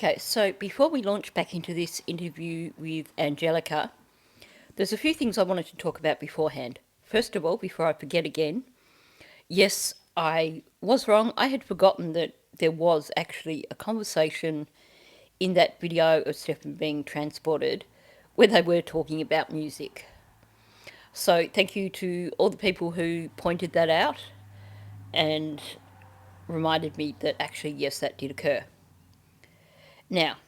Okay, so before we launch back into this interview with Angelica, there's a few things I wanted to talk about beforehand. First of all, before I forget again, yes, I was wrong. I had forgotten that there was actually a conversation in that video of Stefan being transported where they were talking about music. So thank you to all the people who pointed that out and reminded me that actually, yes, that did occur. Now,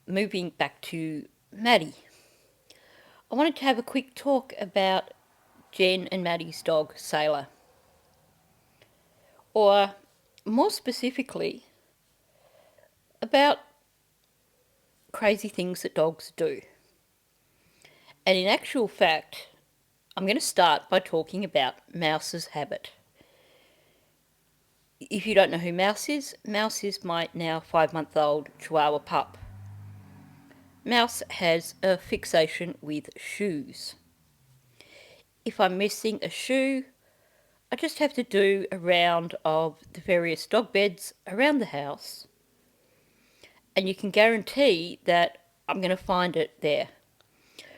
moving back to Maddie. I wanted to have a quick talk about Jenn and Maddie's dog, Sailor. Or, more specifically, about crazy things that dogs do. And in actual fact, I'm going to start by talking about Mouse's habit. If you don't know who Mouse is my now 5-month-old Chihuahua pup. Mouse has a fixation with shoes. If I'm missing a shoe, I just have to do a round of the various dog beds around the house, and you can guarantee that I'm going to find it there.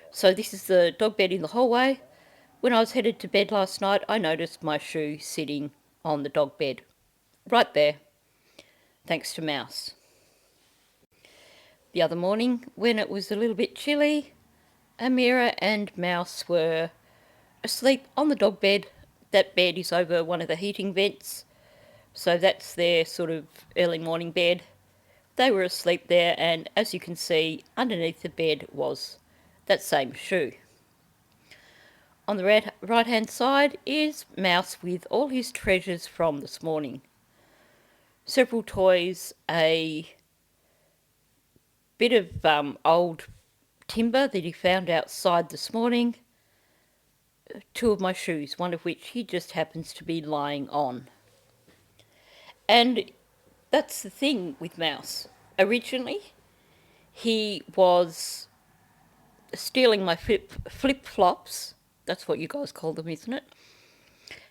So this is the dog bed in the hallway. When I was headed to bed last night, I noticed my shoe sitting on the dog bed. Right there. Thanks to Mouse. The other morning, when it was a little bit chilly, Amira and Mouse were asleep on the dog bed. That bed is over one of the heating vents, so that's their sort of early morning bed. They were asleep there, and as you can see, underneath the bed was that same shoe. On the right-hand side is Mouse with all his treasures from this morning. Several toys, a bit of old timber that he found outside this morning, 2 of my shoes, one of which he just happens to be lying on. And that's the thing with Mouse. Originally, he was stealing my flip-flops. That's what you guys call them, isn't it?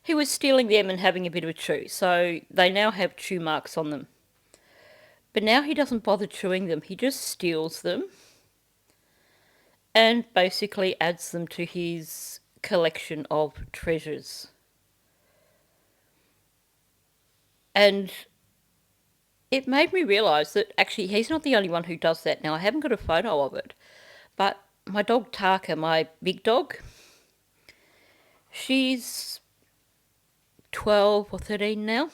He was stealing them and having a bit of a chew, so they now have chew marks on them. But now he doesn't bother chewing them, he just steals them and basically adds them to his collection of treasures. And it made me realise that actually he's not the only one who does that. Now, I haven't got a photo of it, but my dog Taka, my big dog, she's 12 or 13 now,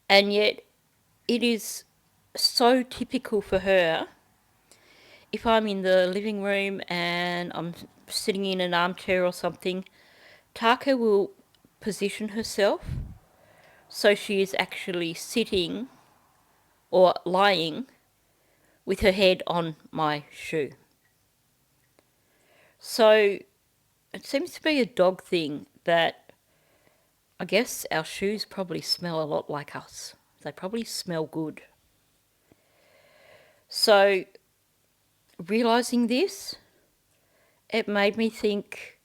and yet it is so typical for her. If I'm in the living room and I'm sitting in an armchair or something, Taka will position herself so she is actually sitting or lying with her head on my shoe. So it seems to be a dog thing that I guess our shoes probably smell a lot like us. They probably smell good. So realising this, it made me think,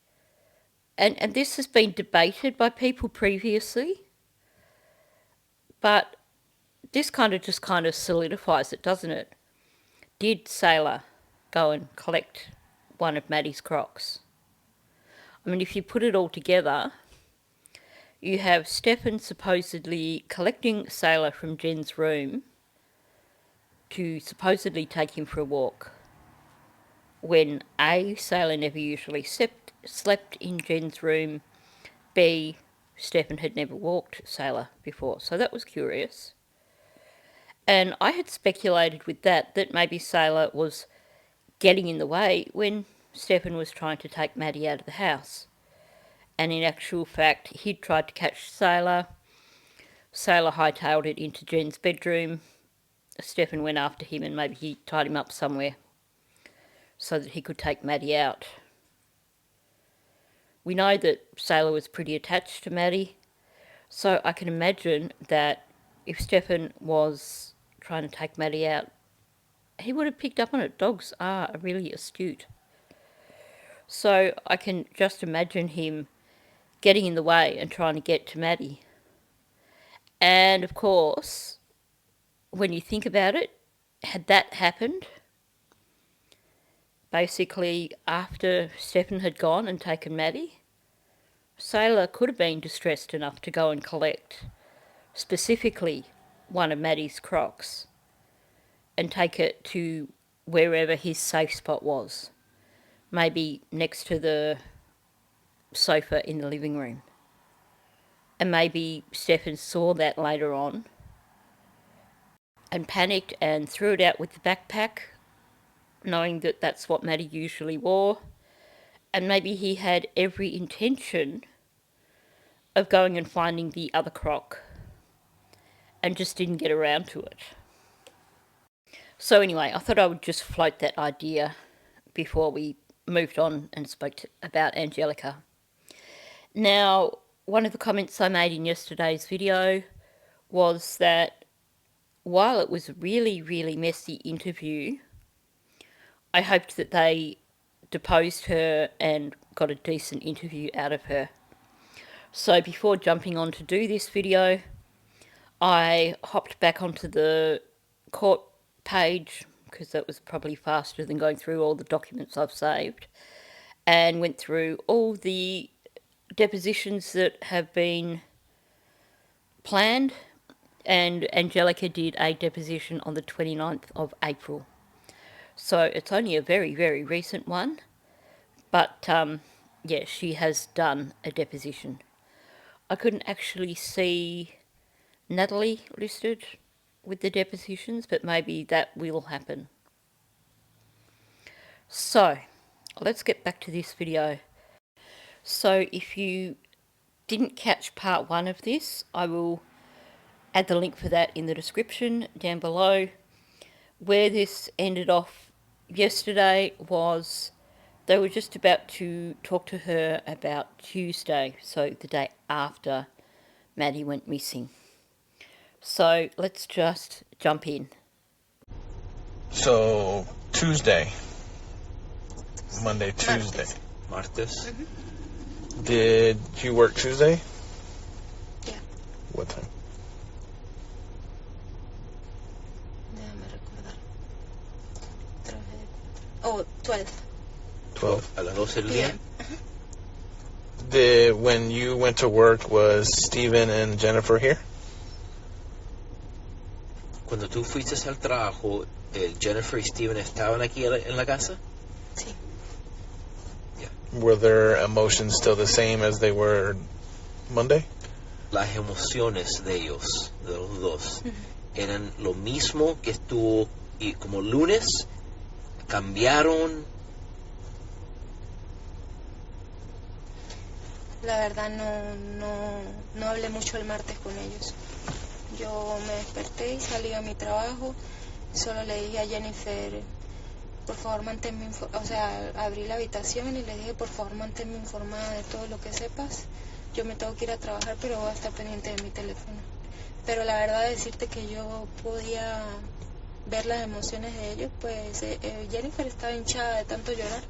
and this has been debated by people previously, but this just kind of solidifies it, doesn't it? Did Sailor go and collect one of Maddie's Crocs? I mean, if you put it all together, you have Stefan supposedly collecting Sailor from Jenn's room to supposedly take him for a walk, when A, Sailor never usually slept in Jenn's room, B, Stefan had never walked Sailor before, so that was curious. And I had speculated with that maybe Sailor was getting in the way when Stefan was trying to take Maddie out of the house. And in actual fact, he'd tried to catch Sailor. Sailor hightailed it into Jenn's bedroom. Stefan went after him and maybe he tied him up somewhere so that he could take Maddie out. We know that Sailor was pretty attached to Maddie, so I can imagine that if Stefan was trying to take Maddie out, he would have picked up on it. Dogs are really astute. So I can just imagine him getting in the way and trying to get to Maddie. And of course, when you think about it, had that happened, basically after Stefan had gone and taken Maddie, Sailor could have been distressed enough to go and collect specifically one of Maddie's crocs and take it to wherever his safe spot was, maybe next to the sofa in the living room. And maybe Stefan saw that later on and panicked and threw it out with the backpack, knowing that that's what Maddie usually wore. And maybe he had every intention of going and finding the other croc and just didn't get around to it. So anyway, I thought I would just float that idea before we moved on and spoke about Angelica. Now, one of the comments I made in yesterday's video was that while it was a really, really messy interview, I hoped that they deposed her and got a decent interview out of her. So before jumping on to do this video, I hopped back onto the court page, because that was probably faster than going through all the documents I've saved, and went through all the depositions that have been planned, and Angelica did a deposition on the 29th of April. So it's only a very, very recent one, but yeah, she has done a deposition. I couldn't actually see Natalie listed with the depositions, but maybe that will happen. So, let's get back to this video. So, if you didn't catch part 1 of this, I will add the link for that in the description down below. Where this ended off yesterday was they were just about to talk to her about Tuesday, so the day after Maddie went missing. So let's just jump in. So Tuesday, Monday, Tuesday. Martes. Did you work Tuesday? Yeah. What time? Déjame recordar. Oh, 12. 12. A las 12 del día. When you went to work, was Stephen and Jennifer here? Cuando tú fuiste al trabajo, Jennifer y Stephen estaban aquí en la casa? Sí. Yeah. Were their emotions still the same as they were Monday? Las emociones de ellos, de los dos, eran lo mismo que estuvo y como lunes, cambiaron. La verdad no hablé mucho el martes con ellos. Yo me desperté y salí a mi trabajo. Solo le dije a Jennifer, por favor manténme informada. O sea, abrí la habitación y le dije, por favor manténme informada de todo lo que sepas. Yo me tengo que ir a trabajar, pero voy a estar pendiente de mi teléfono. Pero la verdad, decirte que yo podía ver las emociones de ellos, pues Jennifer estaba hinchada de tanto llorar.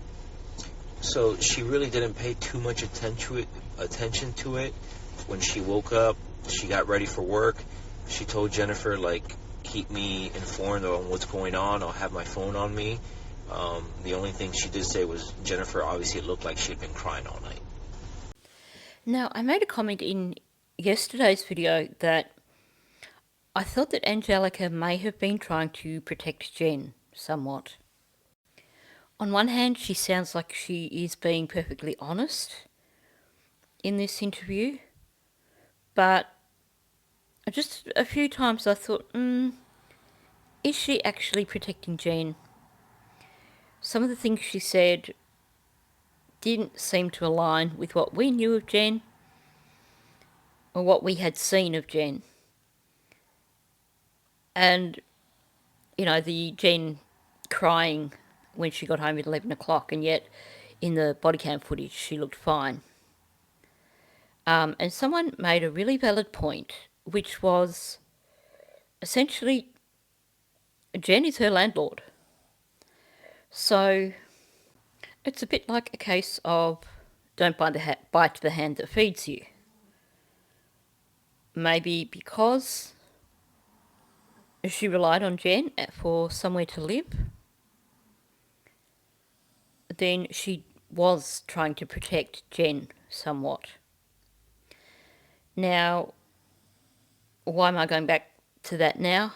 So she really didn't pay too much attention to it. When she woke up, she got ready for work. She told Jennifer, like, keep me informed on what's going on. I'll have my phone on me. The only thing she did say was Jennifer obviously looked like she'd been crying all night. Now, I made a comment in yesterday's video that I thought that Angelica may have been trying to protect Jenn somewhat. On one hand, she sounds like she is being perfectly honest in this interview, but just a few times I thought, is she actually protecting Jenn? Some of the things she said didn't seem to align with what we knew of Jenn or what we had seen of Jenn. And, you know, the Jenn crying when she got home at 11 o'clock, and yet in the body cam footage she looked fine. And someone made a really valid point, which was essentially Jenn is her landlord. So it's a bit like a case of don't bite the hand that feeds you. Maybe because she relied on Jenn for somewhere to live, then she was trying to protect Jenn somewhat. Now, why am I going back to that now?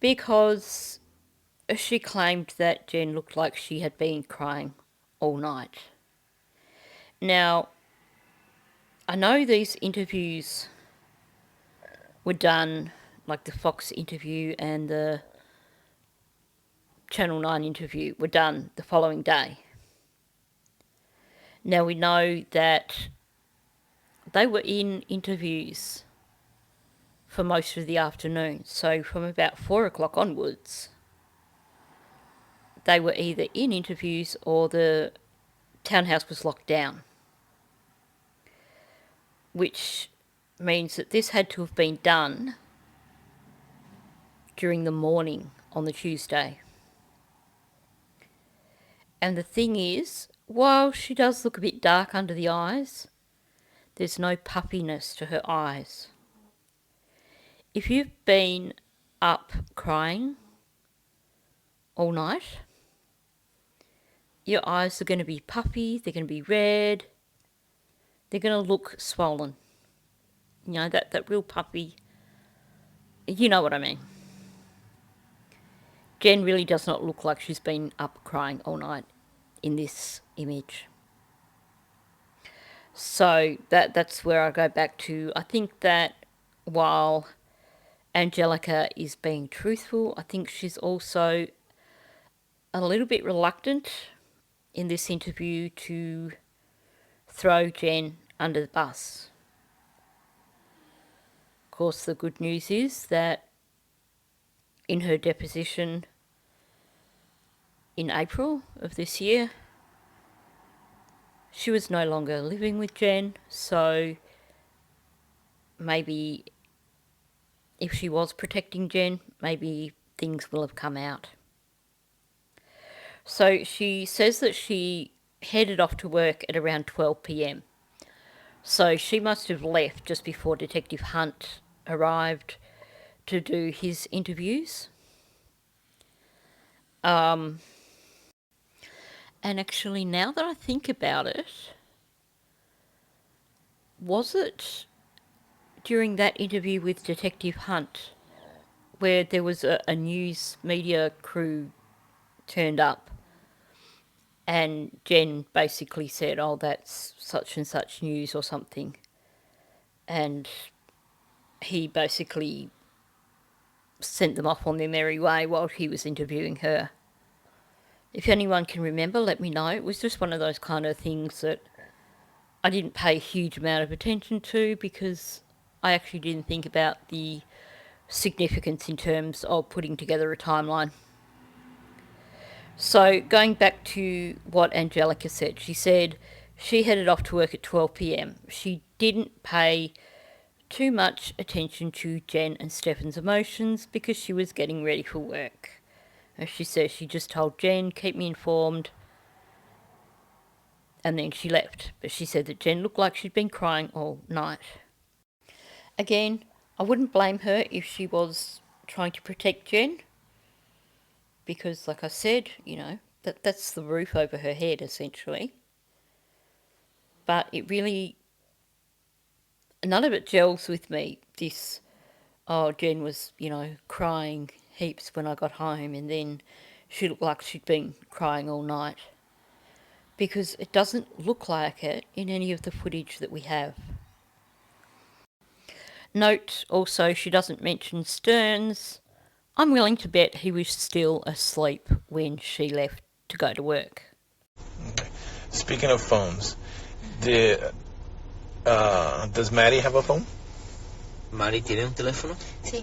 Because she claimed that Jenn looked like she had been crying all night. Now, I know these interviews were done, like the Fox interview and the Channel 9 interview were done the following day. Now we know that they were in interviews for most of the afternoon. So from about 4 o'clock onwards, they were either in interviews or the townhouse was locked down. Which means that this had to have been done during the morning on the Tuesday. And the thing is, while she does look a bit dark under the eyes, there's no puppiness to her eyes. If you've been up crying all night, your eyes are going to be puffy, they're going to be red, they're going to look swollen. You know, that real puffy, you know what I mean. Jenn really does not look like she's been up crying all night in this image. So that's where I go back to. I think that while Angelica is being truthful, I think she's also a little bit reluctant in this interview to throw Jenn under the bus. Of course, the good news is that in her deposition in April of this year, she was no longer living with Jenn, so maybe if she was protecting Jenn, maybe things will have come out. So she says that she headed off to work at around 12 p.m. So she must have left just before Detective Hunt arrived to do his interviews. And actually, now that I think about it, was it during that interview with Detective Hunt where there was a news media crew turned up and Jenn basically said, oh, that's such and such news or something, and he basically sent them off on their merry way while he was interviewing her? If anyone can remember, let me know. It was just one of those kind of things that I didn't pay a huge amount of attention to because I actually didn't think about the significance in terms of putting together a timeline. So going back to what Angelica said, she said she headed off to work at 12 p.m. She didn't pay too much attention to Jenn and Stefan's emotions because she was getting ready for work. As she says, she just told Jenn, keep me informed, and then she left. But she said that Jenn looked like she'd been crying all night. Again, I wouldn't blame her if she was trying to protect Jenn, because like I said, you know, that's the roof over her head essentially. But it really, none of it gels with me. This, oh, Jenn was, you know, crying heaps when I got home, and then she looked like she'd been crying all night, because it doesn't look like it in any of the footage that we have. Note also, she doesn't mention Stearns. I'm willing to bet he was still asleep when she left to go to work. Okay. Speaking of phones, does Maddie have a phone? Maddie tiene un teléfono? Sí.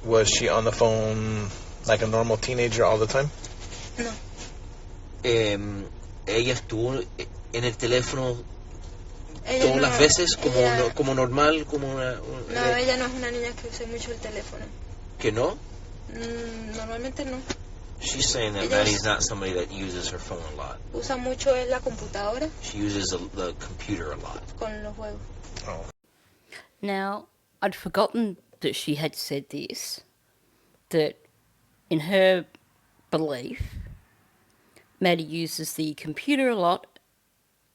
Was she on the phone like a normal teenager all the time? No. Ella estuvo en el teléfono Ella todas no, las veces como, ella, como normal, como no, ella no es una niña que use mucho el teléfono. ¿Que no? Normalmente no. She's saying that Ella Maddie's not somebody that uses her phone a lot. Usa mucho la computadora. She uses the computer a lot. Con los juegos. Oh. Now, I'd forgotten that she had said this, that in her belief, Maddie uses the computer a lot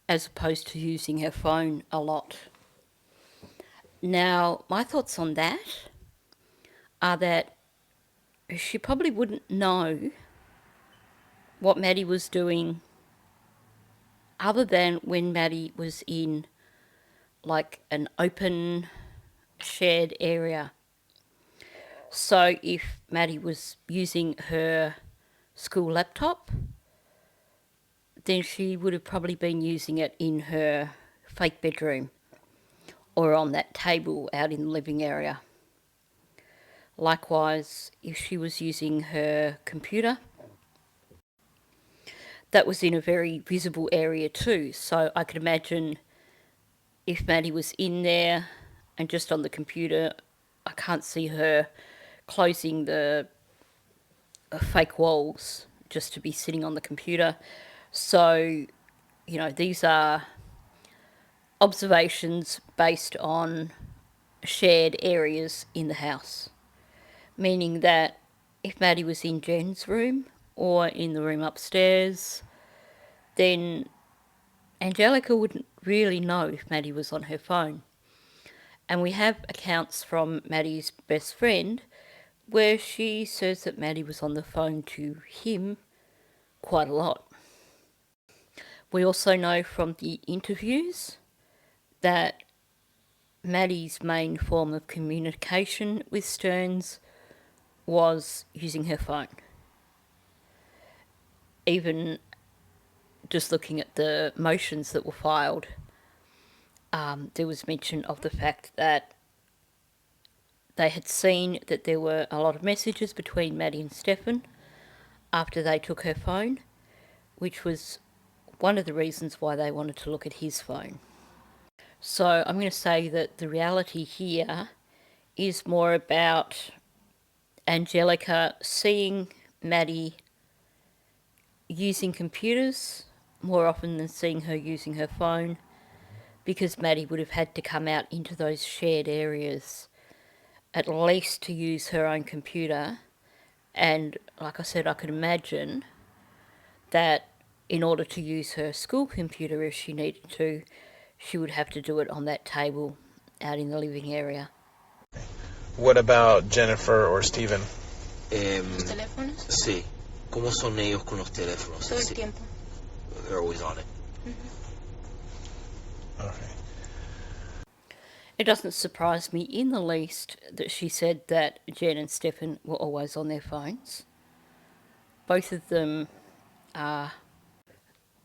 as opposed to using her phone a lot. Now, my thoughts on that are that she probably wouldn't know what Maddie was doing other than when Maddie was in like an open shared area. So if Maddie was using her school laptop, then she would have probably been using it in her fake bedroom or on that table out in the living area. Likewise, if she was using her computer, that was in a very visible area too. So I could imagine if Maddie was in there and just on the computer, I can't see her closing the fake walls just to be sitting on the computer. So, you know, these are observations based on shared areas in the house. Meaning that if Maddie was in Jenn's room or in the room upstairs, then Angelica wouldn't really know if Maddie was on her phone. And we have accounts from Maddie's best friend where she says that Maddie was on the phone to him quite a lot. We also know from the interviews that Maddie's main form of communication with Stearns was using her phone. Even just looking at the motions that were filed, there was mention of the fact that they had seen that there were a lot of messages between Maddie and Stefan after they took her phone, which was one of the reasons why they wanted to look at his phone. So I'm going to say that the reality here is more about Angelica seeing Maddie using computers more often than seeing her using her phone, because Maddie would have had to come out into those shared areas at least to use her own computer. And like I said, I could imagine that in order to use her school computer, if she needed to, she would have to do it on that table out in the living area. What about Jennifer or Stephen? ¿Los teléfonos? Sí. ¿Cómo son ellos con los teléfonos? Todo el tiempo. They're always on it. Okay. It doesn't surprise me in the least that she said that Jenn and Stefan were always on their phones. Both of them are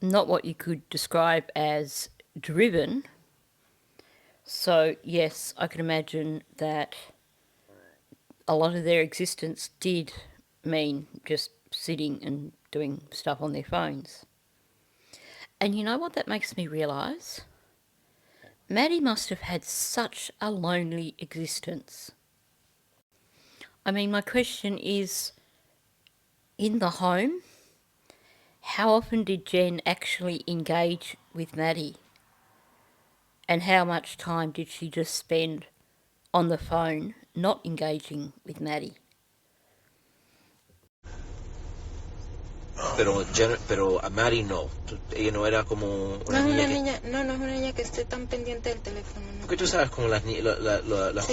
not what you could describe as driven. So yes, I can imagine that a lot of their existence did mean just sitting and doing stuff on their phones. And you know what that makes me realise? Maddie must have had such a lonely existence. I mean, my question is, in the home, how often did Jenn actually engage with Maddie? And how much time did she just spend on the phone not engaging with Maddie? Pero a Maddie no. Ella no era como una niña. No es una niña que esté tan pendiente del teléfono. ¿No? Porque tú sabes como las sí.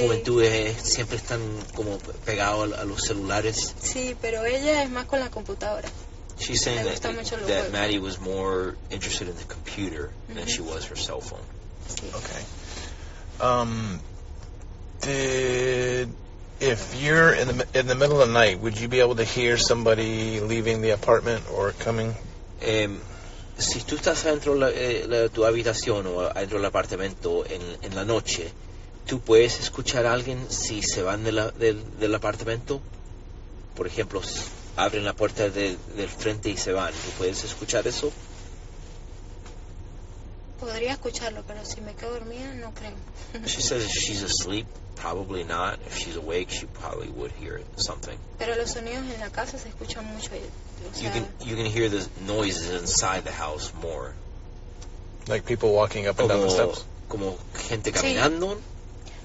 Juventudes siempre están como pegados a los celulares. Sí, pero ella es más con la computadora. She's saying that Maddie was more interested in the computer than she was her cell phone. Sí. Okay. If you're in the middle of the night, would you be able to hear somebody leaving the apartment or coming? Si tú estás dentro de tu habitación o dentro del apartamento en la noche, ¿tú puedes escuchar a alguien si se van del apartamento? Por ejemplo, abren la puerta del frente y se van. ¿Tú puedes escuchar eso? Podría escucharlo, pero si me quedo dormida, no creo. She says if she's asleep, probably not. If she's awake, she probably would hear something. Pero los sonidos en la casa se escuchan mucho. O sea, you can hear the noises inside the house more. Like people walking up and down the steps? Como gente caminando.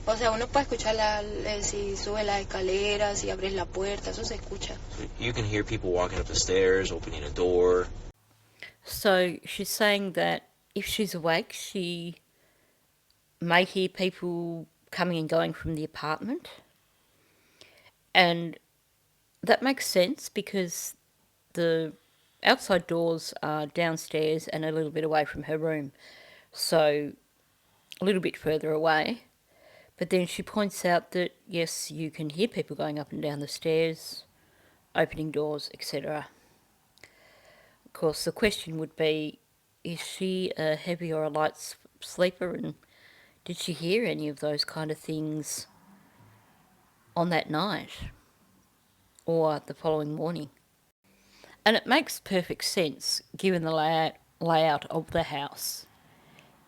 O sea, uno puede escuchar si sube las escaleras, si abres la puerta, eso se escucha. So you can hear people walking up the stairs, opening a door. So she's saying that if she's awake, she may hear people coming and going from the apartment. And that makes sense because the outside doors are downstairs and a little bit away from her room. So a little bit further away. But then she points out that, yes, you can hear people going up and down the stairs, opening doors, etc. Of course, the question would be, is she a heavy or a light sleeper, and did she hear any of those kind of things on that night or the following morning? And it makes perfect sense given the layout of the house.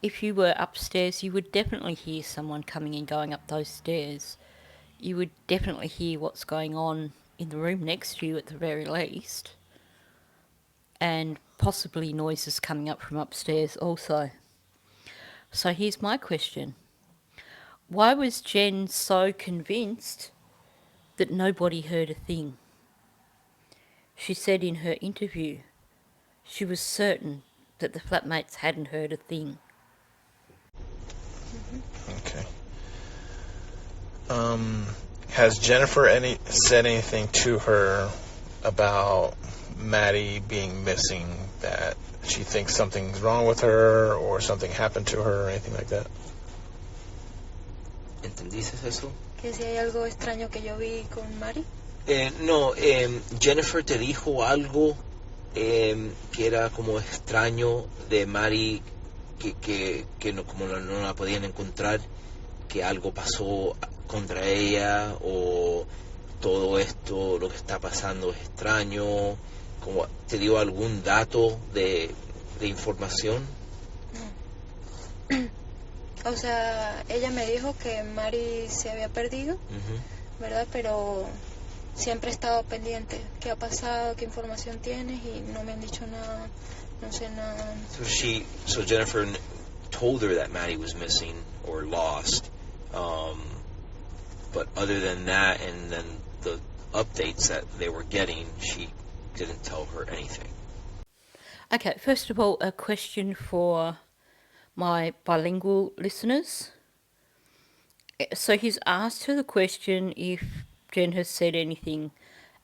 If you were upstairs, you would definitely hear someone coming and going up those stairs. You would definitely hear what's going on in the room next to you at the very least. And possibly noises coming up from upstairs also. So here's my question. Why was Jenn so convinced that nobody heard a thing? She said in her interview she was certain that the flatmates hadn't heard a thing. Okay. Has Jennifer said anything to her about Maddie being missing, that she thinks something's wrong with her or something happened to her or anything like that? ¿Entendiste eso? Que si hay algo extraño que yo vi con Mari. No, Jennifer te dijo algo que era como extraño de Maddie, que no, como no la podían encontrar, que algo pasó contra ella, o todo esto, lo que está pasando es extraño, como te dio algún dato de información. O sea, ella me dijo que Mari se había perdido, ¿verdad? Pero siempre he estado pendiente. ¿Qué ha pasado? ¿Qué información tienes? Y no me han dicho nada. No sé nada. So Jennifer told her that Maddie was missing or lost, but other than that, and then the updates that they were getting, she didn't tell her anything. Okay, first of all, a question for my bilingual listeners. So he's asked her the question if Jenn has said anything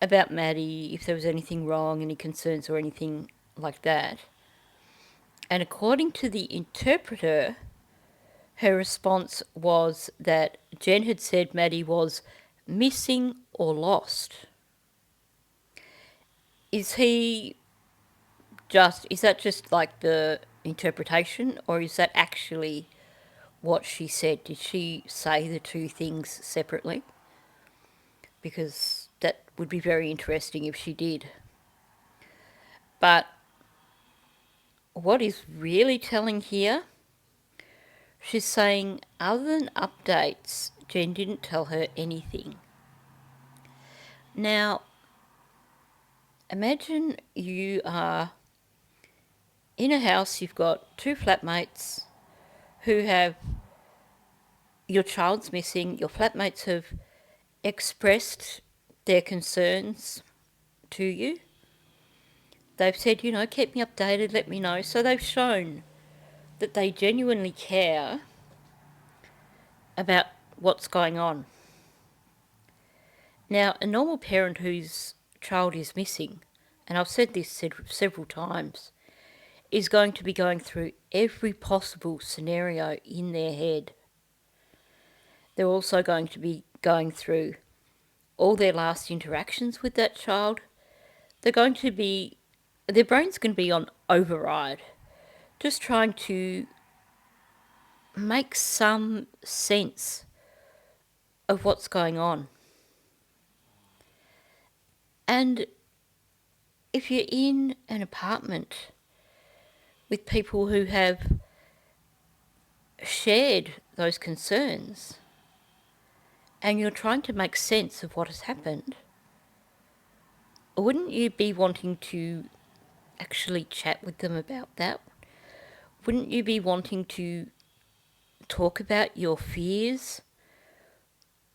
about Maddie, if there was anything wrong, any concerns or anything like that. And according to the interpreter, her response was that Jenn had said Maddie was missing or lost. Is that just like the interpretation, or is that actually what she said? Did she say the two things separately? Because that would be very interesting if she did. But what is really telling here, she's saying other than updates, Jenn didn't tell her anything. Now, imagine you are in a house, you've got two flatmates who have, your child's missing, your flatmates have expressed their concerns to you. They've said, keep me updated, let me know. So they've shown that they genuinely care about what's going on. Now, a normal parent whose child is missing, and I've said this several times, is going to be going through every possible scenario in their head. They're also going to be going through all their last interactions with that child. Their brain's going to be on override, just trying to make some sense of what's going on. And if you're in an apartment with people who have shared those concerns and you're trying to make sense of what has happened, wouldn't you be wanting to actually chat with them about that? Wouldn't you be wanting to talk about your fears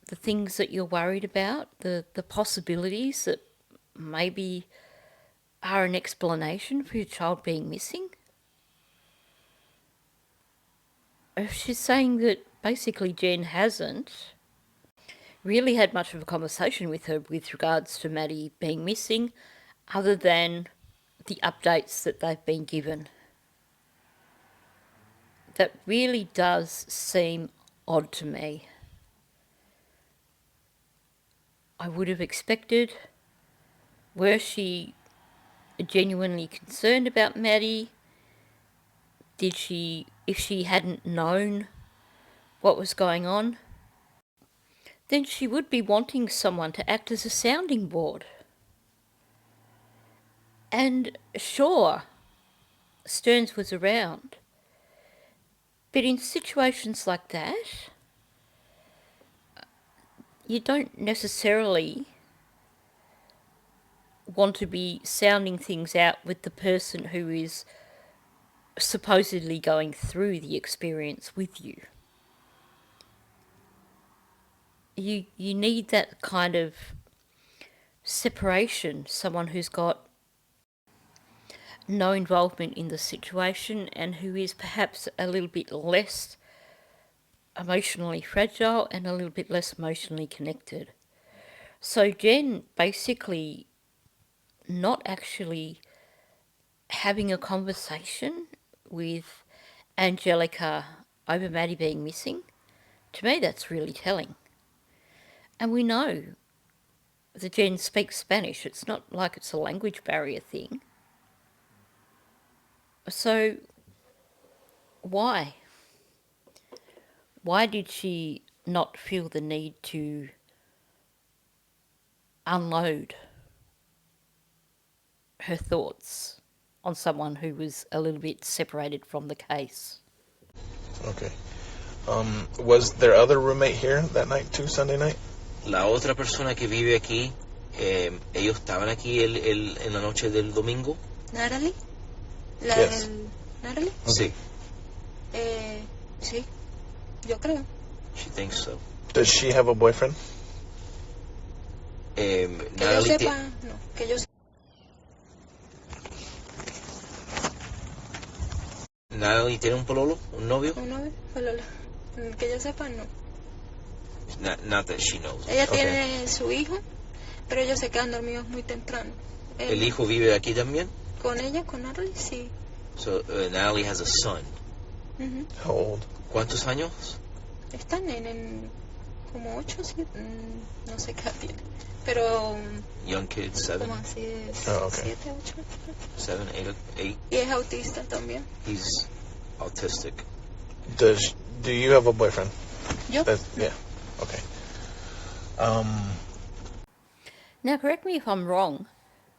the things that you're worried about, the possibilities that maybe are an explanation for your child being missing? If she's saying that basically Jen hasn't really had much of a conversation with her with regards to Maddie being missing, other than the updates that they've been given. That really does seem odd to me. I would have expected, were she genuinely concerned about Maddie, if she hadn't known what was going on, then she would be wanting someone to act as a sounding board. And sure, Stearns was around, but in situations like that, you don't necessarily want to be sounding things out with the person who is supposedly going through the experience with you. You need that kind of separation, someone who's got no involvement in the situation and who is perhaps a little bit less emotionally fragile and a little bit less emotionally connected. So Jen basically not actually having a conversation with Angelica over Maddie being missing, to me that's really telling. And we know that Jen speaks Spanish. It's not like it's a language barrier thing. So why? Why did she not feel the need to unload her thoughts on someone who was a little bit separated from the case? Okay. Was their other roommate here that night too, Sunday night? La otra persona que vive aquí, ellos estaban aquí en la noche del domingo. ¿Natalie? ¿La Yes. del Natalie? Sí. Sí, yo creo. She thinks so. Does she have a boyfriend? Que yo Natalie sepa, no. Que yo Natalie tiene un pololo, un novio. novio, que yo sepa, no. Not that she knows. Ella Okay. tiene su hijo, pero ellos se quedan dormidos muy temprano. El hijo vive aquí también. Con ella, con Natalie, sí. So Natalie has a son. Ujú. How old? ¿Cuántos años? Están en como 8, 7, no sé qué edad tiene. Pero Young kid, 7, como así es, Oh, okay. 7, 8. 7, 8. Y es autista también. He's autistic. Do you have a boyfriend? ¿Yo? Yeah. Okay. Now, correct me if I'm wrong,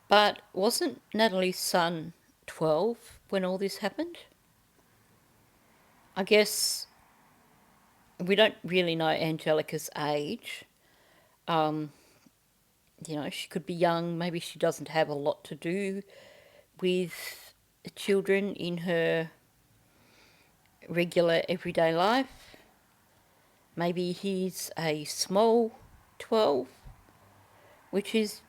but wasn't Natalie's son 12 when all this happened? I guess we don't really know Angelica's age. She could be young. Maybe she doesn't have a lot to do with children in her regular everyday life. Maybe he's a small 12, which is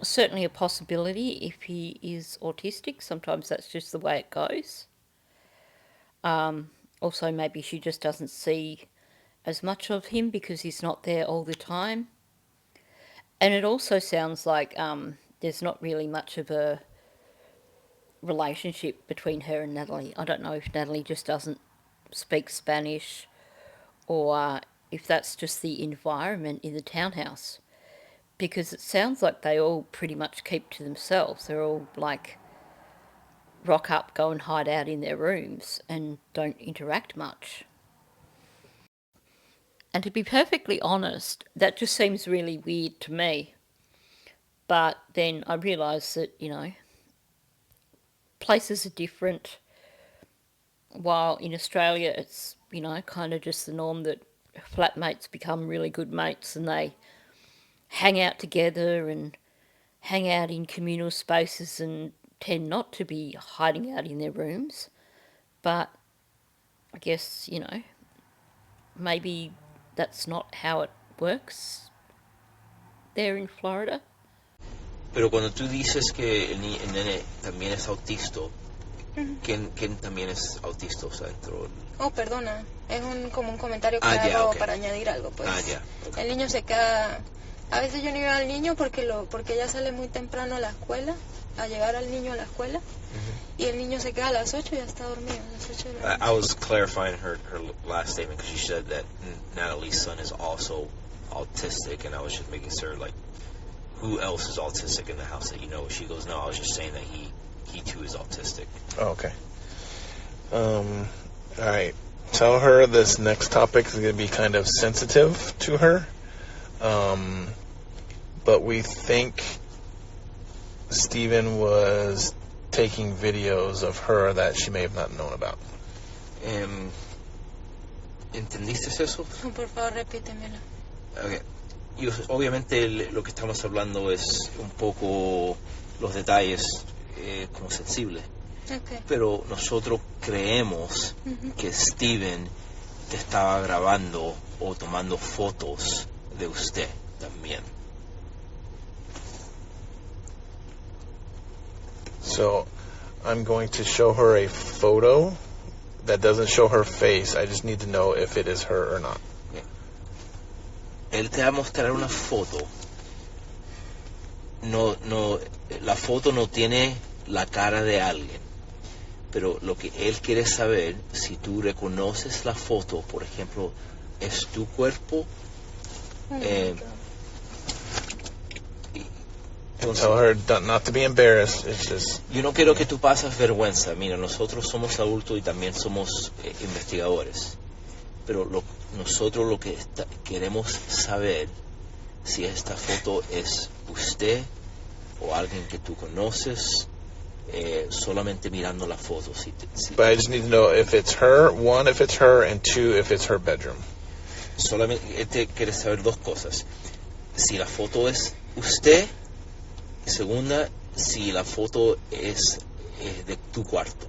certainly a possibility if he is autistic. Sometimes that's just the way it goes. Also, maybe she just doesn't see as much of him because he's not there all the time. And it also sounds like there's not really much of a relationship between her and Natalie. I don't know if Natalie just doesn't speak Spanish or if that's just the environment in the townhouse. Because it sounds like they all pretty much keep to themselves. They're all like rock up, go and hide out in their rooms and don't interact much. And to be perfectly honest, that just seems really weird to me. But then I realise that, places are different. While in Australia it's, kind of just the norm that flatmates become really good mates and they hang out together and hang out in communal spaces and tend not to be hiding out in their rooms. But I guess, maybe that's not how it works there in Florida. Pero cuando tú dices que el nene también es autista, ¿quién también es autista? O sea, dentro del... Oh, perdona, es como un comentario que ya, hago ok. para añadir algo, pues. ya. Okay. El niño se queda... A veces yo no iba al niño porque ella sale muy temprano a la escuela, a llevar al niño a la escuela, y el niño se queda a las 8 y ya está dormido, a las 8 de la noche. I was clarifying her last statement because she said that Natalie's son is also autistic, and I was just making sure, like, who else is autistic in the house that you know? She goes, no, I was just saying that he too is autistic. Oh, okay. All right. Tell her this next topic is going to be kind of sensitive to her. But we think Stephen was taking videos of her that she may have not known about. ¿Entendiste eso? No, por favor, repítemelo. Okay. Y obviamente lo que estamos hablando es un poco los detalles como sensibles. Okay. Pero nosotros creemos que Steven te estaba grabando o tomando fotos de usted también. So I'm going to show her a photo that doesn't show her face. I just need to know if it is her or not. Él te va a mostrar una foto. No, la foto no tiene la cara de alguien. Pero lo que él quiere saber, si tú reconoces la foto, por ejemplo, es tu cuerpo. Tell her not to be embarrassed. It's just... Yo no quiero que tú pases vergüenza. Mira, nosotros somos adultos y también somos investigadores. Pero nosotros lo que queremos saber si esta foto es usted o alguien que tú conoces, solamente mirando la foto. But I just need to know if it's her, one, if it's her, and two, if it's her bedroom. Solamente te quiere saber dos cosas. Si la foto es usted, y segunda, si la foto es de tu cuarto.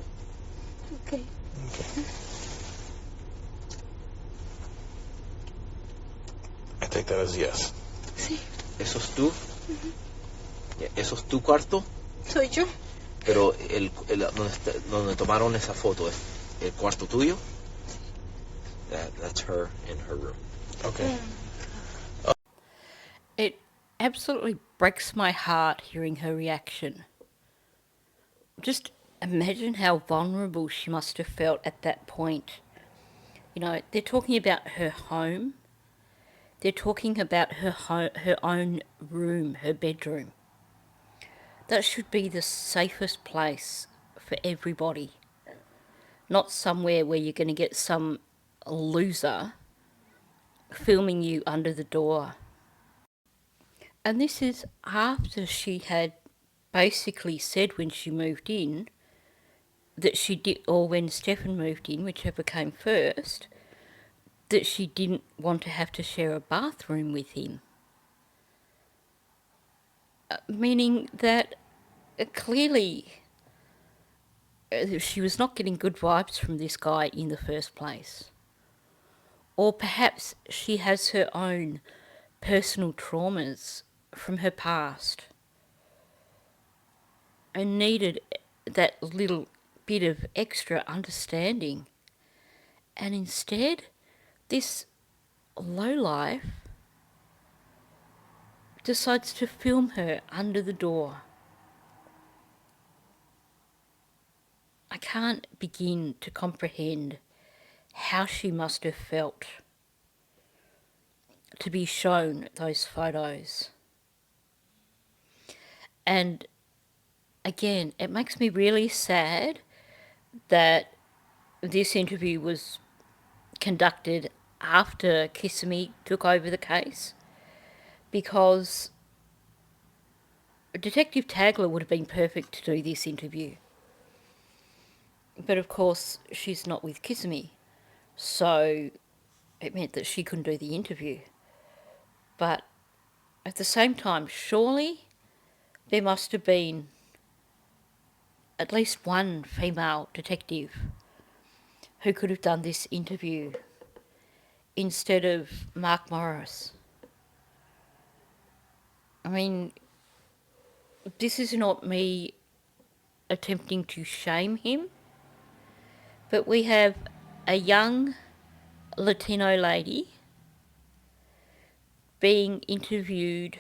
Okay. I take that as yes. Sí. ¿Eso es tú? ¿Eso es tu cuarto? Soy yo. Pero donde tomaron esa foto, ¿es el cuarto tuyo? That's her in her room. Okay. It absolutely breaks my heart hearing her reaction. Just imagine how vulnerable she must have felt at that point. You know, they're talking about her home. They're talking about her own room, her bedroom. That should be the safest place for everybody. Not somewhere where you're going to get some loser filming you under the door. And this is after she had basically said when she moved in that she did, or when Stefan moved in, whichever came first, that she didn't want to have to share a bathroom with him. Meaning that clearly she was not getting good vibes from this guy in the first place. Or perhaps she has her own personal traumas from her past and needed that little bit of extra understanding. And instead, this lowlife decides to film her under the door. I can't begin to comprehend how she must have felt to be shown those photos. And again, it makes me really sad that this interview was conducted after Kissimmee took over the case, because Detective Tagler would have been perfect to do this interview. But of course, she's not with Kissimmee, so it meant that she couldn't do the interview. But at the same time, surely there must have been at least one female detective who could have done this interview instead of Mark Morris. I mean, this is not me attempting to shame him, but we have a young Latino lady being interviewed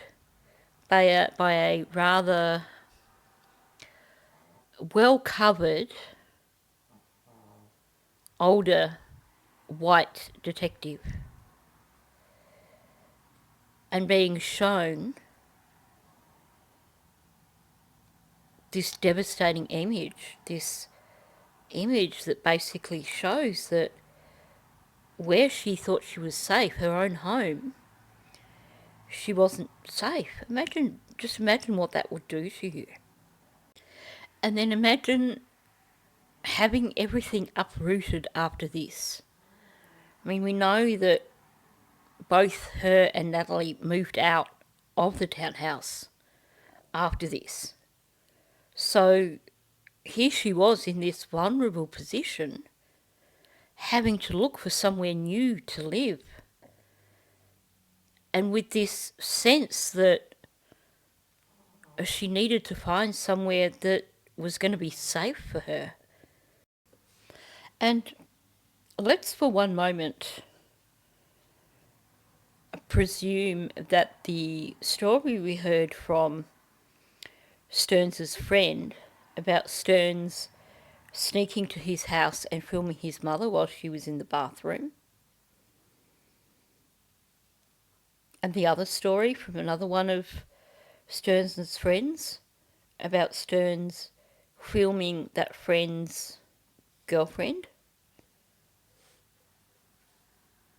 by a rather well-covered older white detective, and being shown this devastating image, this image that basically shows that where she thought she was safe, her own home, she wasn't safe. Just imagine what that would do to you. And then imagine having everything uprooted after this. I mean, we know that both her and Natalie moved out of the townhouse after this. So here she was in this vulnerable position, having to look for somewhere new to live. And with this sense that she needed to find somewhere that was going to be safe for her. And let's for one moment presume that the story we heard from Stearns's friend about Stearns sneaking to his house and filming his mother while she was in the bathroom, and the other story from another one of Stearns's friends about Stearns filming that friend's girlfriend.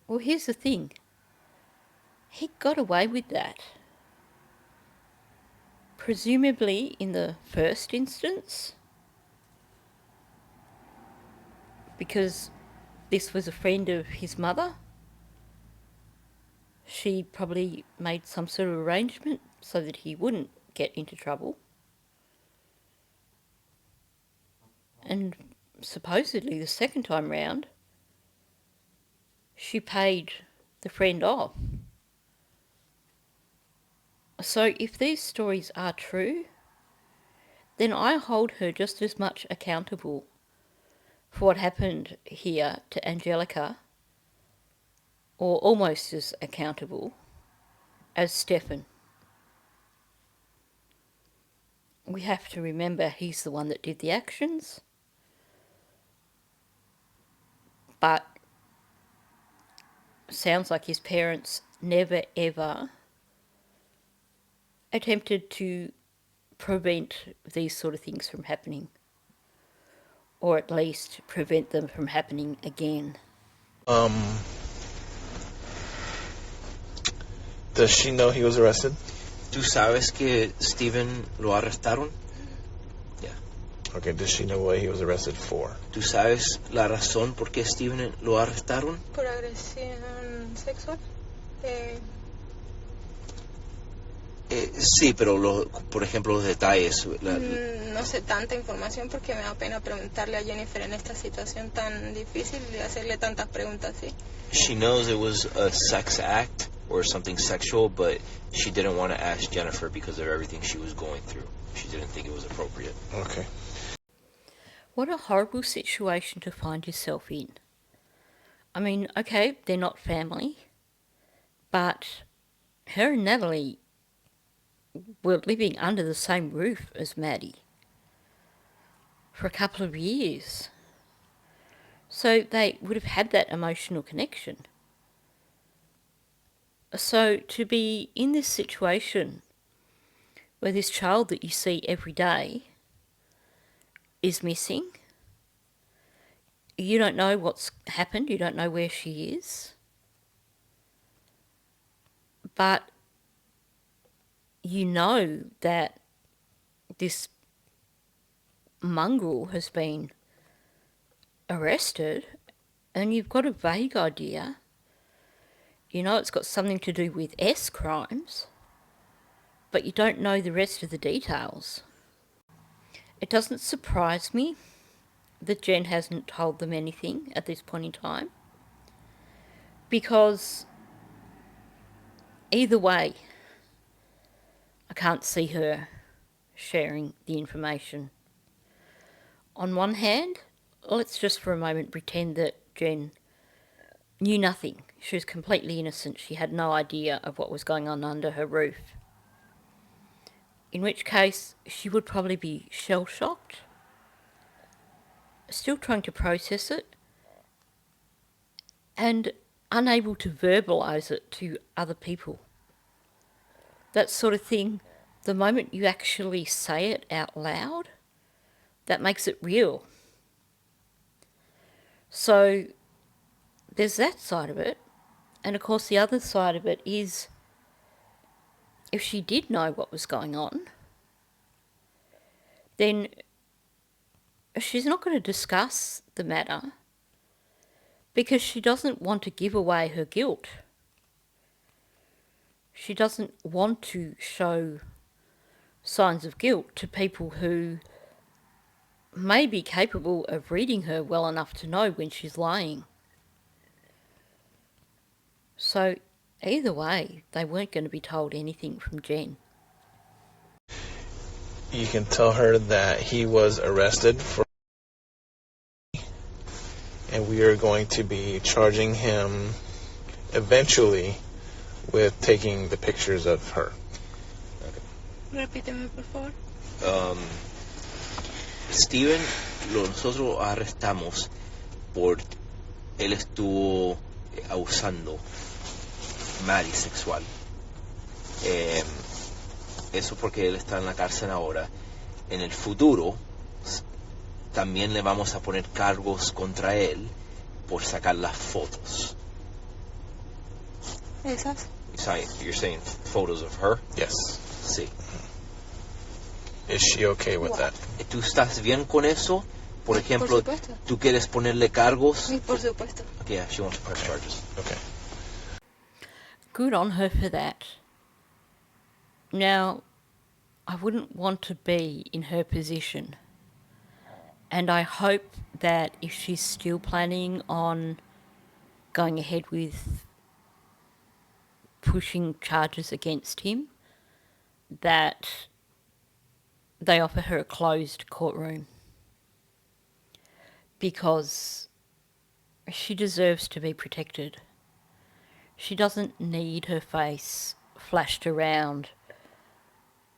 Well, here's the thing. He got away with that. Presumably in the first instance, because this was a friend of his mother. She probably made some sort of arrangement so that he wouldn't get into trouble. And supposedly the second time round, she paid the friend off. So if these stories are true, then I hold her just as much accountable for what happened here to Angelica, or almost as accountable as Stefan. We have to remember he's the one that did the actions, but sounds like his parents never ever attempted to prevent these sort of things from happening, or at least prevent them from happening again. Does she know he was arrested? ¿Tú sabes que Steven lo arrestaron? Okay, does she know what he was arrested for? ¿Tú sabes la razón por qué Steven lo arrestaron? Por agresión sexual. Sí, pero por ejemplo los detalles. No sé tanta información porque me da pena preguntarle a Jennifer en esta situación tan difícil y hacerle tantas preguntas así. She knows it was a sex act or something sexual, but she didn't want to ask Jennifer because of everything she was going through. She didn't think it was appropriate. Okay. What a horrible situation to find yourself in. I mean, okay, they're not family, but her and Natalie were living under the same roof as Maddie for a couple of years. So they would have had that emotional connection. So to be in this situation where this child that you see every day is missing, you don't know what's happened, you don't know where she is, but you know that this mongrel has been arrested, and you've got a vague idea. You know it's got something to do with S crimes, but you don't know the rest of the details. It doesn't surprise me that Jenn hasn't told them anything at this point in time, because either way, I can't see her sharing the information. On one hand, let's just for a moment pretend that Jenn knew nothing. She was completely innocent. She had no idea of what was going on under her roof. In which case, she would probably be shell-shocked, still trying to process it, and unable to verbalise it to other people. That sort of thing, the moment you actually say it out loud, that makes it real. So there's that side of it. And of course the other side of it is, if she did know what was going on, then she's not going to discuss the matter because she doesn't want to give away her guilt. She doesn't want to show signs of guilt to people who may be capable of reading her well enough to know when she's lying. So either way, they weren't going to be told anything from Jenn. You can tell her that he was arrested for, and we are going to be charging him eventually with taking the pictures of her. Repíteme, por favor. Steven, nosotros arrestamos por él estuvo abusando Maddie sexual. Eso porque él está en la cárcel ahora. En el futuro también le vamos a poner cargos contra él por sacar las fotos. ¿Esas? You're saying photos of her? Yes. Sí. Is she okay with that? ¿Tú estás bien con eso? Por ejemplo, Por supuesto. ¿tú quieres ponerle cargos? Sí, por supuesto. Okay, yeah, she wants to press charges. Okay. Good on her for that. Now, I wouldn't want to be in her position. And I hope that if she's still planning on going ahead with pushing charges against him, that they offer her a closed courtroom. Because she deserves to be protected. She doesn't need her face flashed around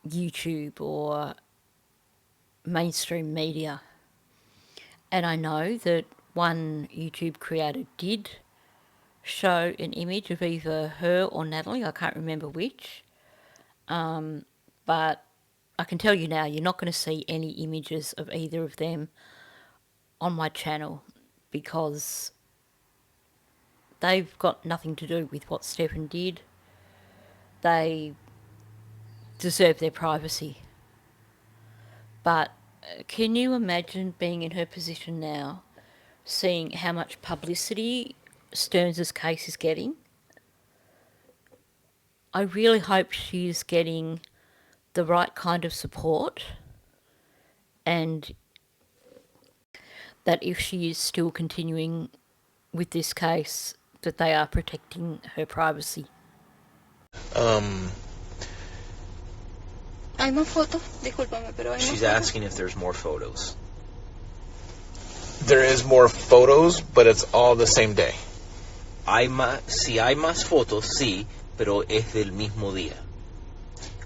YouTube or mainstream media. And I know that one YouTube creator did show an image of either her or Natalie, I can't remember which, but I can tell you now, you're not going to see any images of either of them on my channel because they've got nothing to do with what Stefan did. They deserve their privacy. But can you imagine being in her position now, seeing how much publicity Stearns' case is getting? I really hope she's getting the right kind of support, and that if she is still continuing with this case, that they are protecting her privacy. ¿Hay más fotos? Discúlpame, pero hay más She's fotos. asking if there's more photos. There is more photos, but it's all the same day. Si hay más fotos, sí, pero es del mismo día.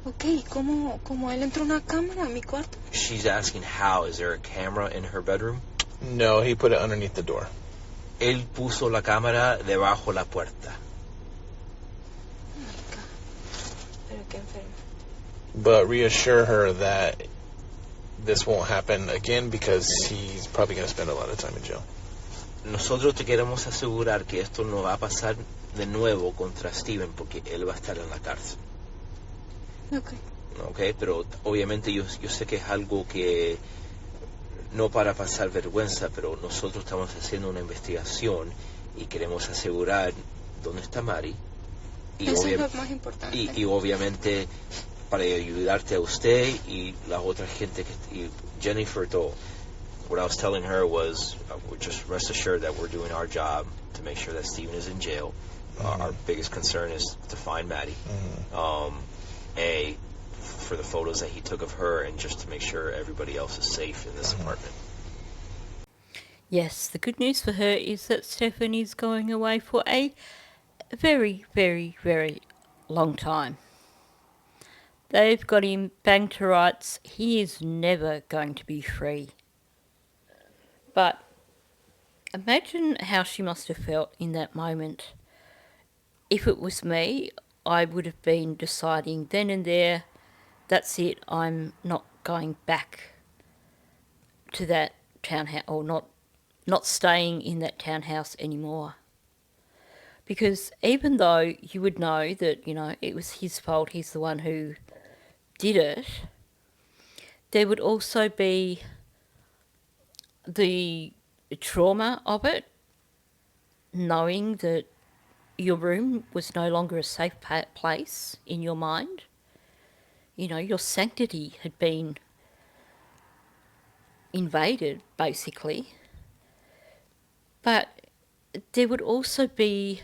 Ok, ¿cómo él entró una cámara a mi cuarto? She's asking how. Is there a camera in her bedroom? No, he put it underneath the door. Él puso la cámara debajo la puerta. Oh my God. Pero qué enfermo. But reassure her that this won't happen again because he's probably going to spend a lot of time in jail. Nosotros te queremos asegurar que esto no va a pasar de nuevo contra Steven porque él va a estar en la cárcel. Ok. Okay, pero obviamente yo sé que es algo que no para pasar vergüenza, pero nosotros estamos haciendo una investigación y queremos asegurar dónde está Maddie y, Eso es lo más importante. y obviamente para ayudarte a usted y la otra gente y Jennifer todo. What I was telling her was just rest assured that we're doing our job to make sure that Steven is in jail. Our biggest concern is to find Maddie. for the photos that he took of her and just to make sure everybody else is safe in this apartment. Yes, the good news for her is that Stefan is going away for a very, very, very long time. They've got him banged to rights. He is never going to be free. But imagine how she must have felt in that moment. If it was me, I would have been deciding then and there, that's it, I'm not going back to that townhouse, or not staying in that townhouse anymore. Because even though you would know that, it was his fault, he's the one who did it, there would also be the trauma of it, knowing that your room was no longer a safe place in your mind. Your sanctity had been invaded, basically. But there would also be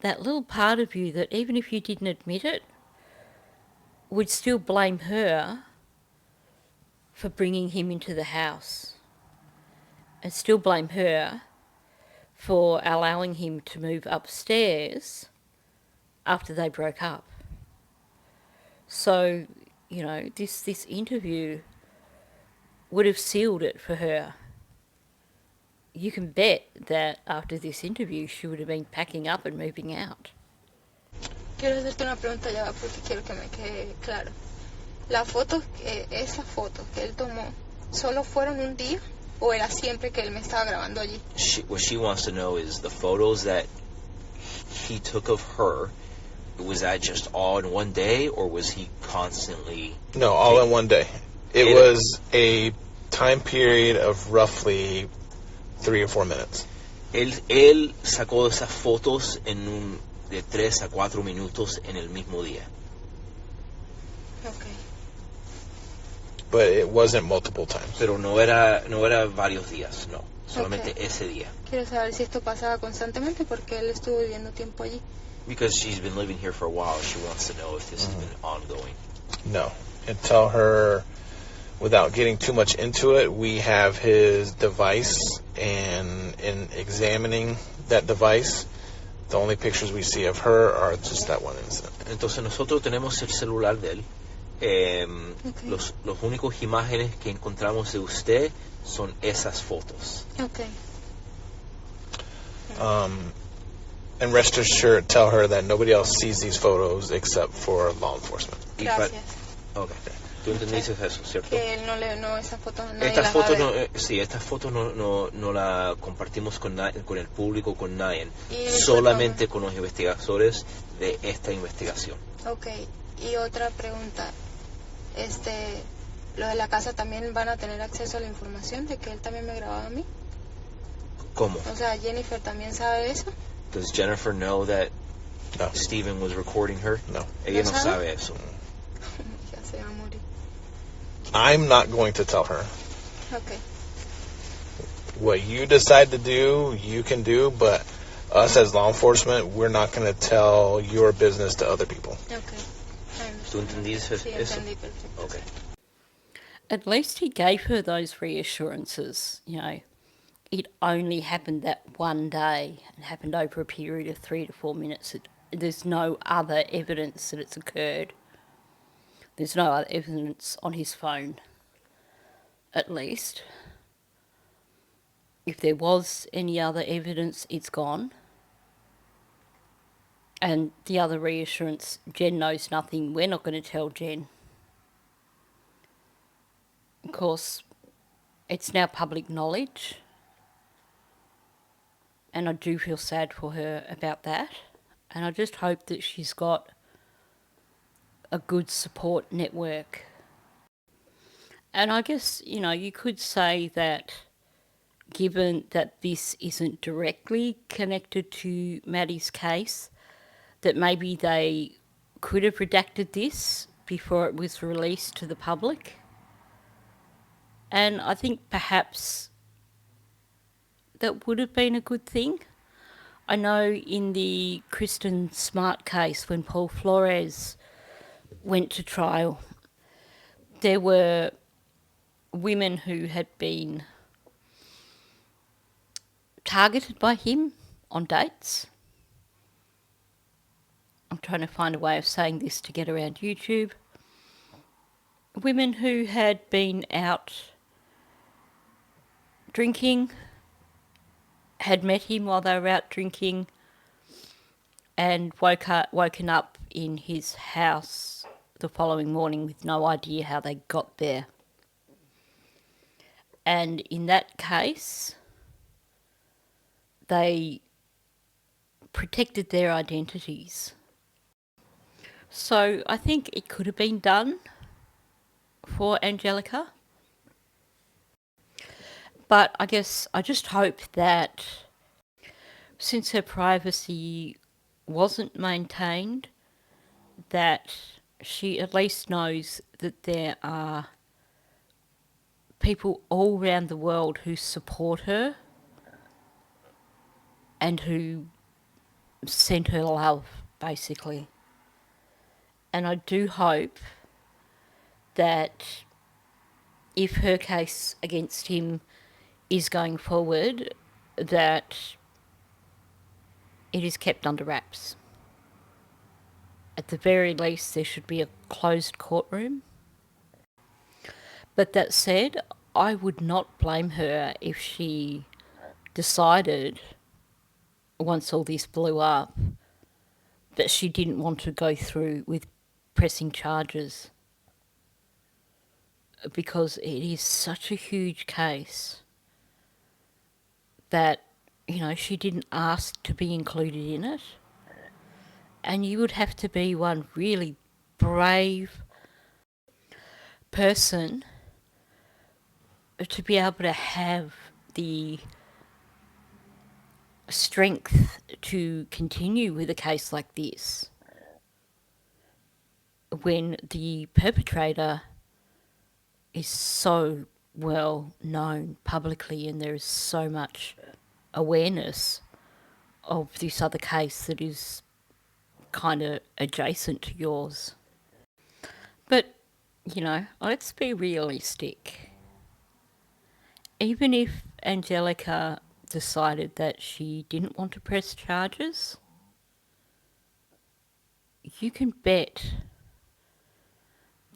that little part of you that, even if you didn't admit it, would still blame her for bringing him into the house, and still blame her for allowing him to move upstairs after they broke up. So, this interview would have sealed it for her. You can bet that after this interview she would have been packing up and moving out. Quiero hacerte una pregunta ya porque quiero que me quede claro. Esas fotos que él tomó, ¿solo fueron un día o era siempre que él me estaba grabando allí? What she wants to know is the photos that he took of her, was that just all in one day, or was he constantly... No, all in one day. It was a time period of roughly 3 or 4 minutes. Él sacó esas fotos de 3 a 4 minutos en el mismo día. Okay. But it wasn't multiple times. Pero no era varios días, no. Solamente ese día. Quiero saber si esto pasaba constantemente porque él estuvo viviendo tiempo allí. Because she's been living here for a while, she wants to know if this has been ongoing. No. And tell her, without getting too much into it, we have his device, and in examining that device, the only pictures we see of her are just that one incident. Entonces nosotros tenemos el celular de él. Los únicos imágenes que encontramos de usted son esas fotos. Okay. And rest assured, tell her that nobody else sees these photos except for law enforcement. Gracias. Okay. Tú entendiste eso, ¿cierto? Que él esas fotos nadie Estas las fotos va a ver. estas fotos no la compartimos con el público, con nadie, Y solamente con los investigadores de esta investigación. Okay. Y otra pregunta, los de la casa también van a tener acceso a la información de que él también me grababa a mí. ¿Cómo? O sea, Jennifer también sabe eso. Does Jennifer know that Stephen was recording her? No. Ella ¿No no sabe? sabe eso. Ya se va a morir. I'm not going to tell her. Okay. What you decide to do, you can do, but us as law enforcement, we're not going to tell your business to other people. Okay. ¿Tú entendiste Sí, eso? entendí perfecto. Okay. At least he gave her those reassurances, It only happened that one day. It happened over a period of 3 to 4 minutes. There's no other evidence that it's occurred. There's no other evidence on his phone, at least. If there was any other evidence, it's gone. And the other reassurance, Jen knows nothing. We're not going to tell Jen. Of course, it's now public knowledge. And I do feel sad for her about that. And I just hope that she's got a good support network. And I guess, you could say that given that this isn't directly connected to Maddie's case, that maybe they could have redacted this before it was released to the public. And I think perhaps that would have been a good thing. I know in the Kristen Smart case, when Paul Flores went to trial, there were women who had been targeted by him on dates. I'm trying to find a way of saying this to get around YouTube. Women who had been out drinking, had met him while they were out drinking, and woken up in his house the following morning with no idea how they got there. And in that case, they protected their identities. So I think it could have been done for Angelica. But I guess I just hope that since her privacy wasn't maintained, that she at least knows that there are people all around the world who support her and who send her love, basically. And I do hope that if her case against him is going forward, that it is kept under wraps. At the very least, there should be a closed courtroom. But that said, I would not blame her if she decided, once all this blew up, that she didn't want to go through with pressing charges, because it is such a huge case that, you know, she didn't ask to be included in it. And you would have to be one really brave person to be able to have the strength to continue with a case like this when the perpetrator is so well known publicly and there is so much awareness of this other case that is kind of adjacent to yours. But, you know, let's be realistic. Even if Angelica decided that she didn't want to press charges, you can bet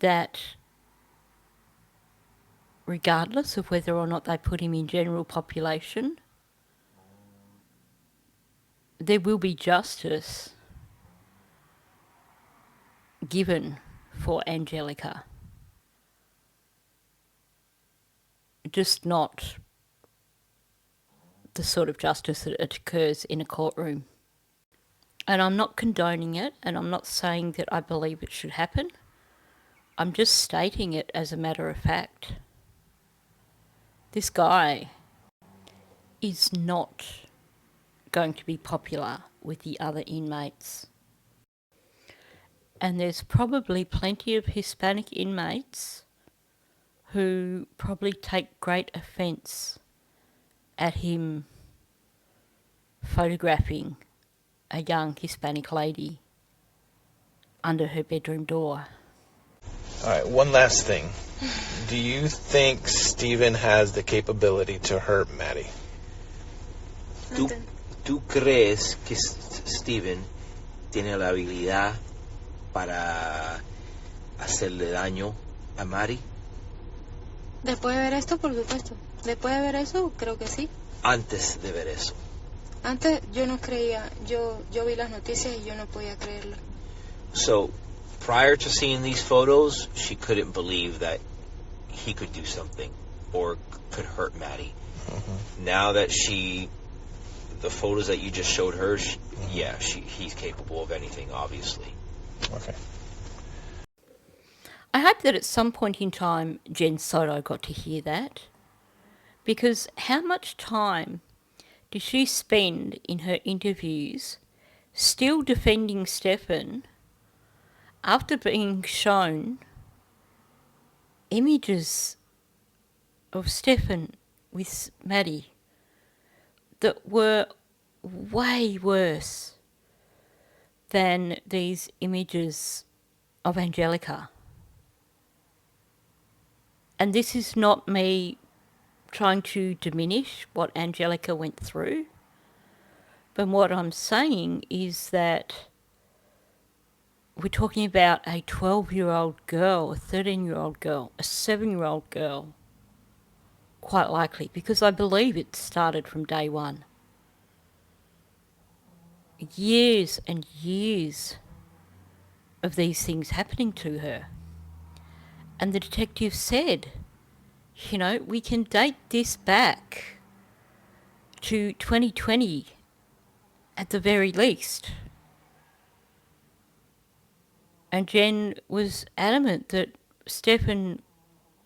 that regardless of whether or not they put him in general population, there will be justice given for Angelica. Just not the sort of justice that occurs in a courtroom. And I'm not condoning it, and I'm not saying that I believe it should happen. I'm just stating it as a matter of fact. This guy is not going to be popular with the other inmates. And there's probably plenty of Hispanic inmates who probably take great offence at him photographing a young Hispanic lady under her bedroom door. All right, one last thing. Do you think Stephen has the capability to hurt Maddie? ¿Tú crees que Stephen tiene la habilidad para hacerle daño a Maddie? Después de ver esto, por supuesto. Después de ver eso, creo que sí. Antes de ver eso. Antes yo no creía, yo vi las noticias y yo no podía creerlo. So, prior to seeing these photos, she couldn't believe that he could do something or could hurt Maddie. Mm-hmm. Now that the photos that you just showed her, he's capable of anything, obviously. Okay. I hope that at some point in time Jenn Soto got to hear that, because how much time did she spend in her interviews still defending Stefan after being shown images of Stefan with Maddie that were way worse than these images of Angelica? And this is not me trying to diminish what Angelica went through, but what I'm saying is that we're talking about a 12-year-old girl, a 13-year-old girl, a 7-year-old girl, quite likely, because I believe it started from day one. Years and years of these things happening to her. And the detective said, you know, we can date this back to 2020 at the very least. And Jenn was adamant that Stefan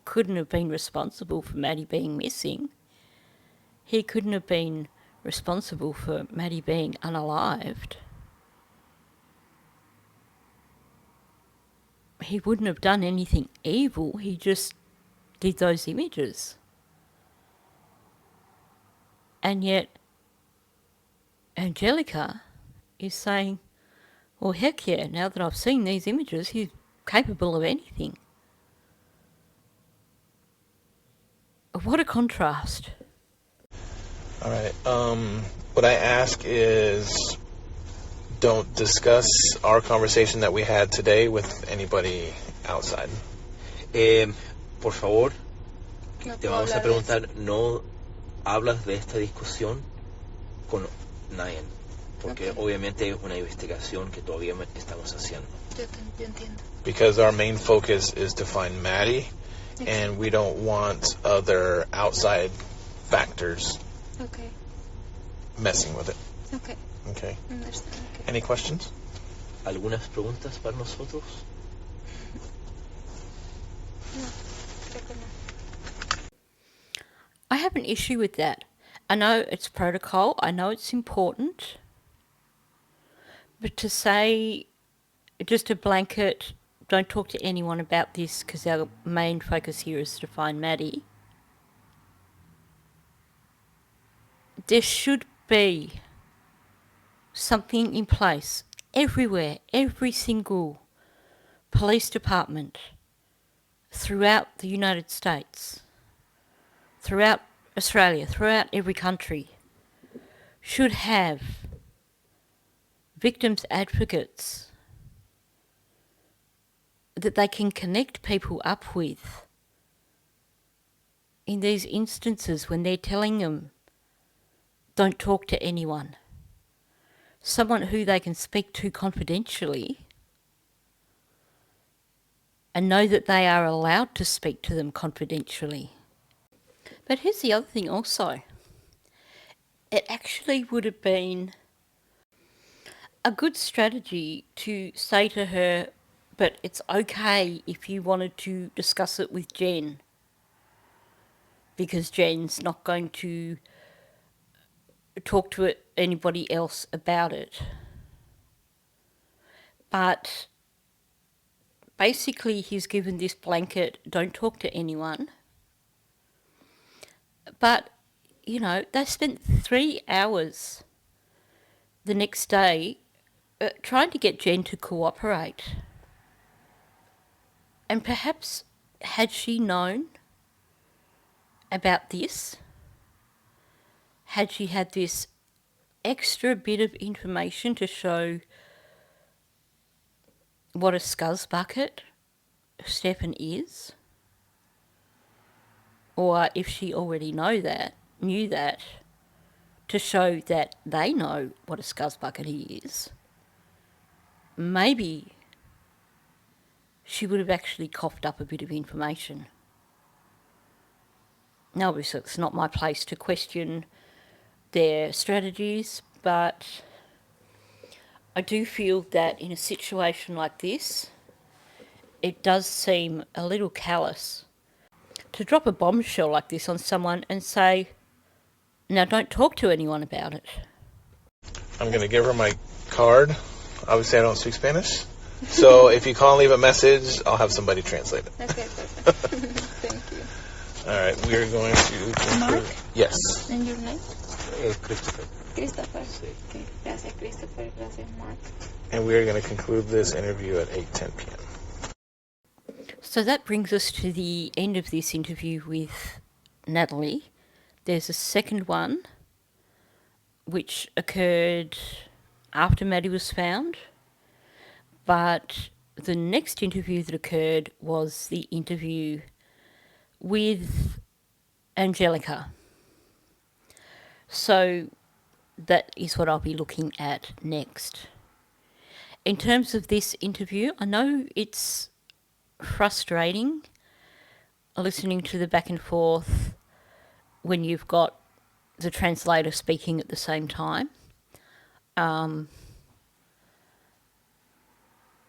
couldn't have been responsible for Maddie being missing. He couldn't have been responsible for Maddie being unalived. He wouldn't have done anything evil, he just did those images. And yet, Angelica is saying, well, heck yeah, now that I've seen these images, he's capable of anything. What a contrast. All right. What I ask is, don't discuss our conversation that we had today with anybody outside. Por favor, No te puedo vamos a hablar de eso. preguntar, no hablas de esta discusión con nadie, porque Ok. obviamente es una investigación que todavía estamos haciendo. Yo entiendo. Because our main focus is to find Maddie, and we don't want other outside factors Okay. messing with it. Okay. Okay. Understand. Okay. Any questions? ¿Algunas preguntas para nosotros? No, creo que no. I have an issue with that. I know it's protocol, I know it's important, but to say just a blanket, don't talk to anyone about this because our main focus here is to find Maddie. There should be something in place everywhere, every single police department throughout the United States, throughout Australia, throughout every country, should have victims advocates that they can connect people up with in these instances when they're telling them, don't talk to anyone. Someone who they can speak to confidentially and know that they are allowed to speak to them confidentially. But here's the other thing also. It actually would have been a good strategy to say to her, but it's okay if you wanted to discuss it with Jenn, because Jenn's not going to talk to anybody else about it. But basically he's given this blanket, don't talk to anyone. But, you know, they spent 3 hours the next day trying to get Jenn to cooperate. And perhaps had she known about this, had she had this extra bit of information to show what a scuzz bucket Stefan is, or if she already knew that, to show that they know what a scuzz bucket he is, maybe she would have actually coughed up a bit of information. Now, obviously, it's not my place to question their strategies, but I do feel that in a situation like this, it does seem a little callous to drop a bombshell like this on someone and say, now don't talk to anyone about it. I'm going to give her my card. Obviously, I don't speak Spanish. So if you call and leave a message, I'll have somebody translate it. Okay, perfect. Thank you. All right, we're going to... Mark? Yes. And your name? Christopher. Christopher. Sí. Okay. Gracias, Christopher. Gracias, Mark. And we're going to conclude this interview at 8:10 p.m. So that brings us to the end of this interview with Natalie. There's a second one which occurred after Maddie was found, but the next interview that occurred was the interview with Angelica. So that is what I'll be looking at next. In terms of this interview, I know it's frustrating listening to the back and forth when you've got the translator speaking at the same time.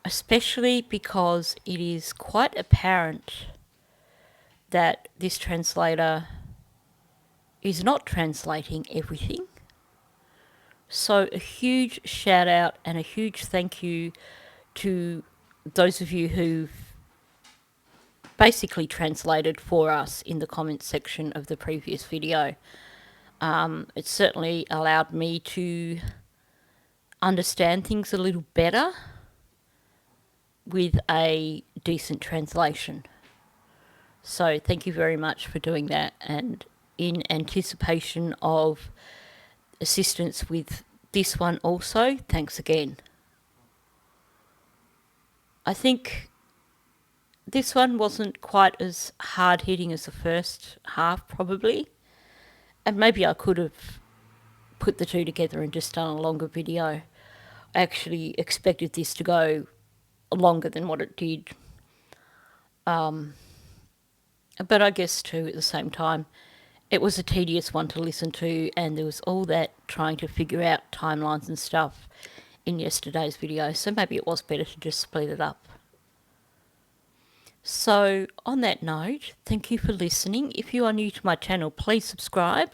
Especially because it is quite apparent that this translator is not translating everything. So a huge shout out and a huge thank you to those of you who've basically translated for us in the comments section of the previous video. It certainly allowed me to understand things a little better with a decent translation. So thank you very much for doing that, and in anticipation of assistance with this one also, thanks again. I think this one wasn't quite as hard-hitting as the first half, probably, and maybe I could have put the two together and just done a longer video. I actually expected this to go longer than what it did. But I guess too, at the same time, it was a tedious one to listen to, and there was all that trying to figure out timelines and stuff in yesterday's video, so maybe it was better to just split it up. So on that note, thank you for listening. If you are new to my channel, please subscribe.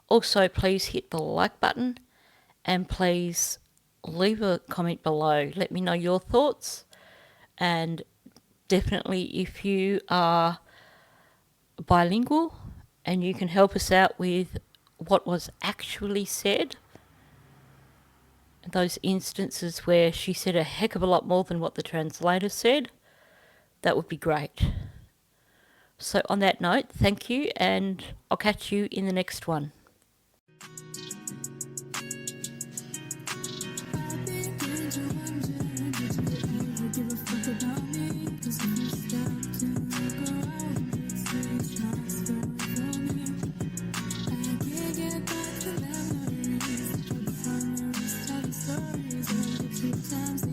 Also, please hit the like button, and please leave a comment below. Let me know your thoughts, and definitely if you are bilingual and you can help us out with what was actually said, those instances where she said a heck of a lot more than what the translator said, that would be great. So on that note, thank you, and I'll catch you in the next one. Times